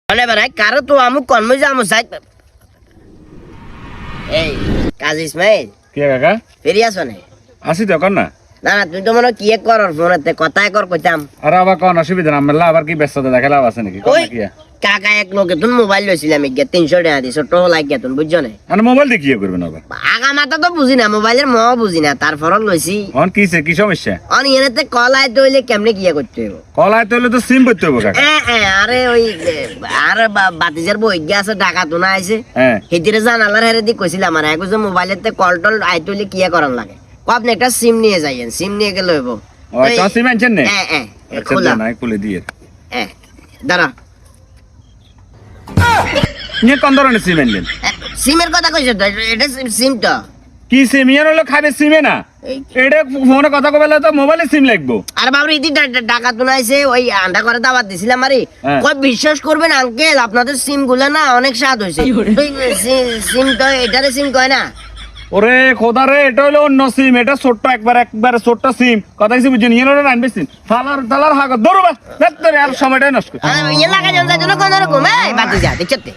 মানে বানাই কারো তো আমু কর্ম যামু সাইড এই কাজী ইসমাইল কি কাকা ফেরি আসো না আসি তো কর না না না তুই তো মনে কি কর ফোনেতে কথাই কর কইতাম আর আবার কোন অসুবিধা না মেলা আবার কি ব্যস্ততা দেখা লাভ আছে নাকি ওই কোন কি কাকা এক লোকে তুমি মোবাইল লইছিলাম গিয়া 300 টাকা দিছো টো লাগ গিয়া তুমি বুঝছো না মানে মোবাইল দিয়ে কি করবেন আবার আগা মাথা তো বুঝি না মোবাইলের ম বুঝি না তারপর লইছি অন কিছে কি সমস্যা অন এনেতে কল আইতে হইলে কেমনে কিয়া করতে হইব কল আইতে হলে তো সিম করতে হবে কাকা আরে ওই আরে বাতিজার বই গিয়া আছে টাকা তো না আইছে হ্যাঁ হিতিরে জানালার হেরে দি কইছিলাম আর এক যে মোবাইলেতে কল টল আইতে হইলে কিয়া করার লাগে আপনি একটা সিম নিয়ে যাইয়েন সিম নিয়ে গেলে হইব ও তো সিম আনছেন না হ্যাঁ আচ্ছা খোলা না খুলে দিয়ে দাঁড়া নিয়ে কোন ধরনের সিম আনলেন সিমের কথা কইছো তো এটা সিম তো কি সিম ইয়ার হলো খাবে সিমে না এটা ফোনে কথা কইলে তো মোবাইলে সিম লাগবো আর বাবু ইদি টাকা তো নাইছে ওই আন্ডা করে দাওয়াত দিছিলাম আরে কই বিশ্বাস করবেন আঙ্কেল আপনাদের সিম গুলা না অনেক স্বাদ হইছে সিম তো এটারে সিম কয় না ওরে খোদা রে এটা হলো অন্য সিম এটা ছোট্ট একবার ছোট্ট সিম কথা কিছু বুঝছেন ইয়ে হলো আনবে সিম ফালার হাগ ধরো বা আর সময়টা নষ্ট ইয়ে লাগা জন যাই কোন রকম এই বাতি যা দেখতে